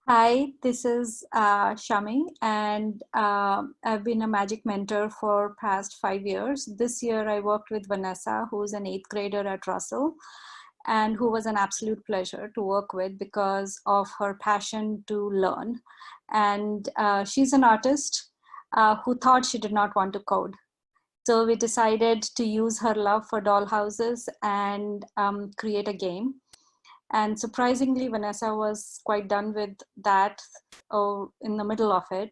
Hi, this is Shami, and I've been a magic mentor for past 5 years. This year, I worked with Vanessa, who's an eighth grader at Russell, and who was an absolute pleasure to work with because of her passion to learn. And she's an artist who thought she did not want to code. So we decided to use her love for dollhouses and create a game. And surprisingly, Vanessa was quite done with that in the middle of it.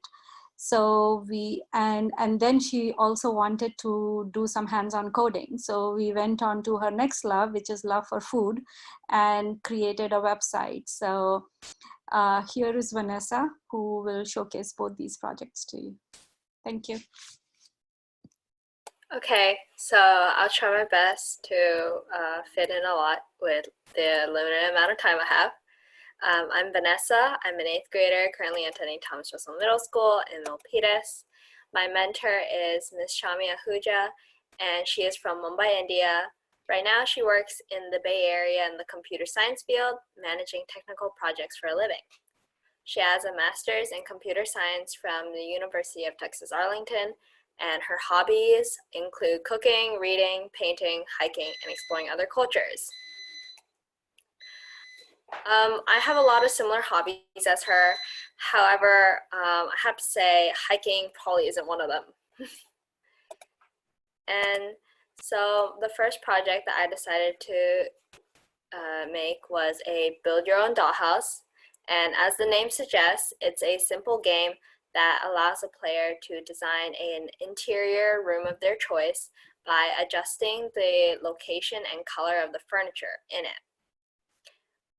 So and then she also wanted to do some hands-on coding. So we went on to her next love, which is love for food, and created a website. So here is Vanessa, who will showcase both these projects to you. Thank you. Okay, so I'll try my best to fit in a lot with the limited amount of time I have. I'm Vanessa. I'm an eighth grader currently attending Thomas Russell Middle School in Milpitas. My mentor is Ms. Shami, and she is from Mumbai, India. Right now, she works in the Bay Area in the computer science field, managing technical projects for a living. She has a master's in computer science from the University of Texas, Arlington, and her hobbies include cooking, reading, painting, hiking, and exploring other cultures. I have a lot of similar hobbies as her. However, I have to say hiking probably isn't one of them. And so the first project that I decided to make was a build your own dollhouse. And as the name suggests, it's a simple game that allows a player to design an interior room of their choice by adjusting the location and color of the furniture in it.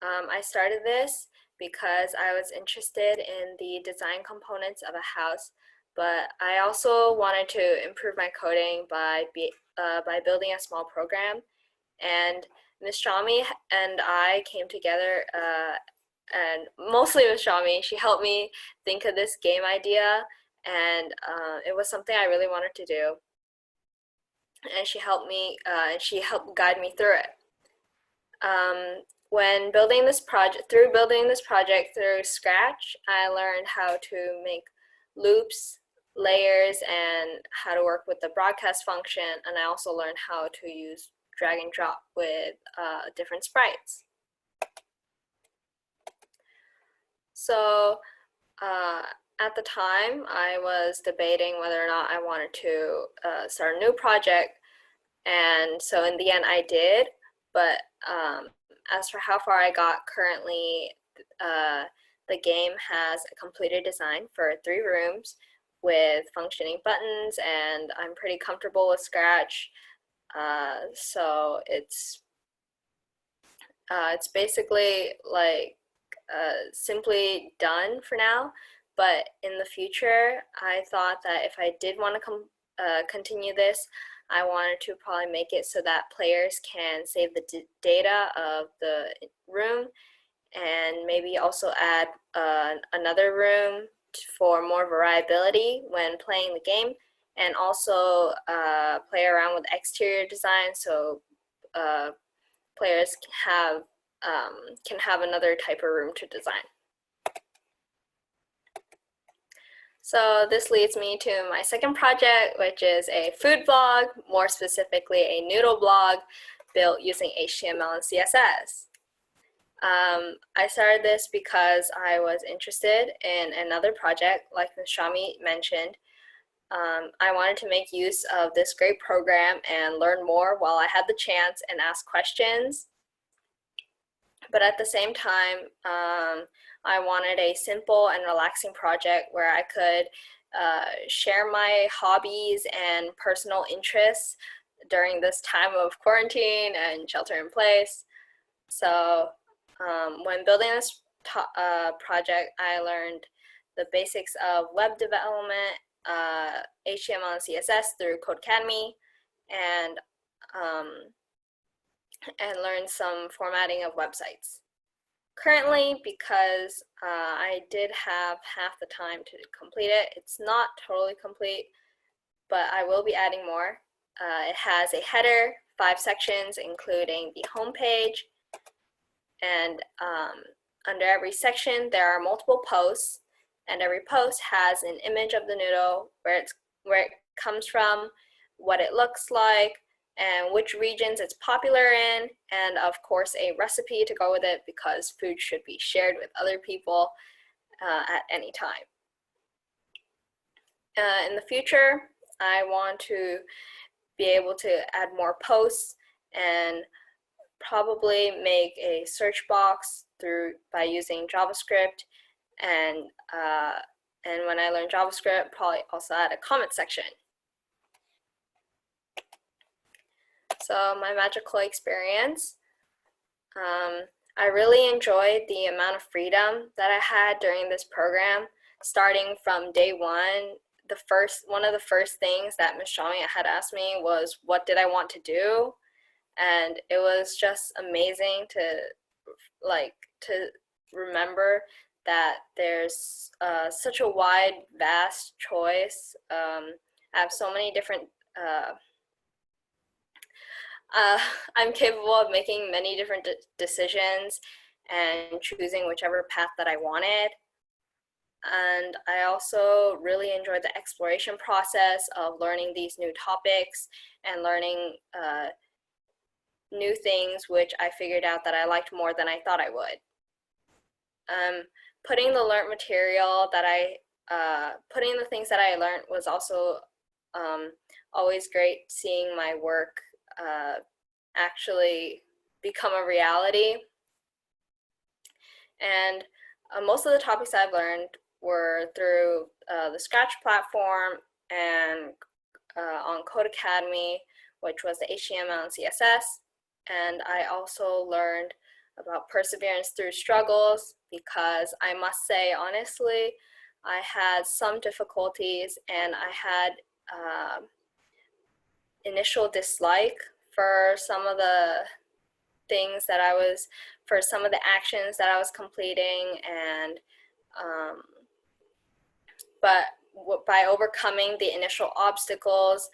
I started this because I was interested in the design components of a house, but I also wanted to improve my coding by building a small program. And Ms. Shami and I came together, and mostly Ms. Shami, she helped me think of this game idea, and it was something I really wanted to do. And she helped me, she helped guide me through it. When building this project through scratch, I learned how to make loops, layers, and how to work with the broadcast function. And I also learned how to use drag and drop with different sprites. So at the time, I was debating whether or not I wanted to start a new project. And so in the end, I did. But as for how far I got currently, the game has a completed design for 3 rooms with functioning buttons, and I'm pretty comfortable with Scratch. So it's basically like simply done for now. But in the future, I thought that if I did want to continue this, I wanted to probably make it so that players can save the data of the room, and maybe also add another room for more variability when playing the game, and also play around with exterior design so players can have another type of room to design. So this leads me to my second project, which is a food blog, more specifically a noodle blog built using HTML and CSS. I started this because I was interested in another project, like Ms. Shami mentioned. I wanted to make use of this great program and learn more while I had the chance and ask questions. But at the same time, I wanted a simple and relaxing project where I could share my hobbies and personal interests during this time of quarantine and shelter in place. So when building this project, I learned the basics of web development, HTML and CSS through Codecademy, and learn some formatting of websites. Currently, because I did have half the time to complete it, it's not totally complete, but I will be adding more. It has a header, 5 sections, including the home page, and under every section, there are multiple posts, and every post has an image of the noodle, where it comes from, what it looks like, and which regions it's popular in, and of course a recipe to go with it, because food should be shared with other people at any time. In the future, I want to be able to add more posts and probably make a search box by using JavaScript, and when I learn JavaScript, probably also add a comment section. So my magical experience, I really enjoyed the amount of freedom that I had during this program. Starting from day one, one of the first things that Ms. Shami had asked me was, what did I want to do? And it was just amazing to remember that there's such a wide, vast choice. I have so many different, I'm capable of making many different decisions and choosing whichever path that I wanted. And I also really enjoyed the exploration process of learning these new topics and learning new things, which I figured out that I liked more than I thought I would. Putting the learned material putting the things that I learned was also always great, seeing my work actually become a reality. And most of the topics I've learned were through the Scratch platform and on Code Academy, which was the HTML and CSS. And I also learned about perseverance through struggles, because I must say, honestly, I had some difficulties, and I had initial dislike for some of the things that for some of the actions that I was completing, and but by overcoming the initial obstacles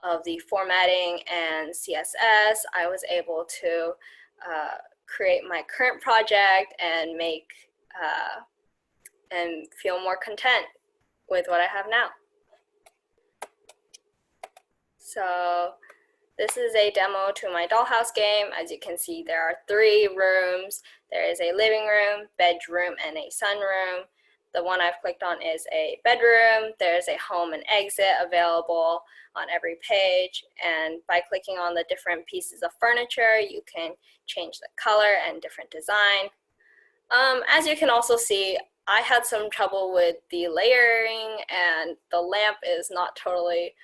of the formatting and CSS, I was able to create my current project and and feel more content with what I have now. So this is a demo to my dollhouse game. As you can see, there are 3 rooms. There is a living room, bedroom, and a sunroom. The one I've clicked on is a bedroom. There's a home and exit available on every page. And by clicking on the different pieces of furniture, you can change the color and different design. As you can also see, I had some trouble with the layering, and the lamp is not totally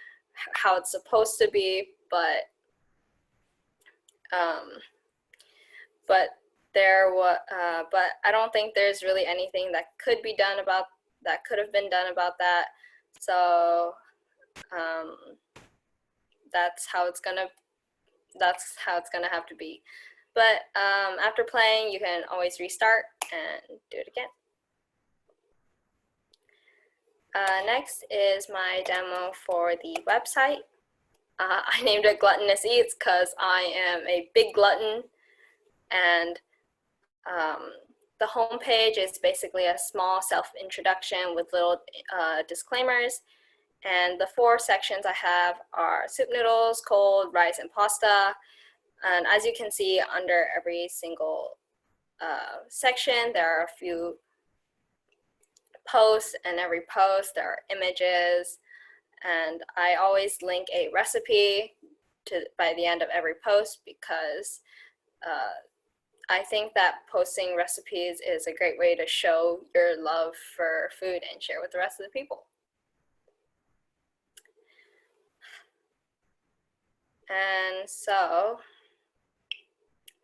how it's supposed to be, but I don't think there's really anything that could have been done about that. So that's how it's gonna have to be. But after playing, you can always restart and do it again. Next is my demo for the website. I named it Gluttonous Eats because I am a big glutton, and the home page is basically a small self-introduction with little disclaimers. And the 4 sections I have are soup noodles, cold, rice, and pasta. And as you can see, under every single section, there are a few posts, and every post there are images. And I always link a recipe by the end of every post, because I think that posting recipes is a great way to show your love for food and share with the rest of the people. And so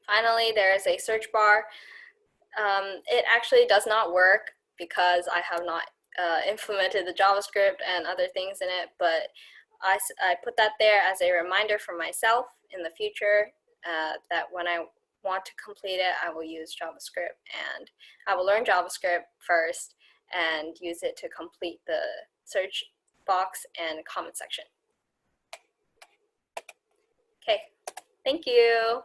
finally, there is a search bar. It actually does not work because I have not implemented the JavaScript and other things in it, but I put that there as a reminder for myself in the future that when I want to complete it, I will use JavaScript, and I will learn JavaScript first and use it to complete the search box and comment section. Okay, thank you.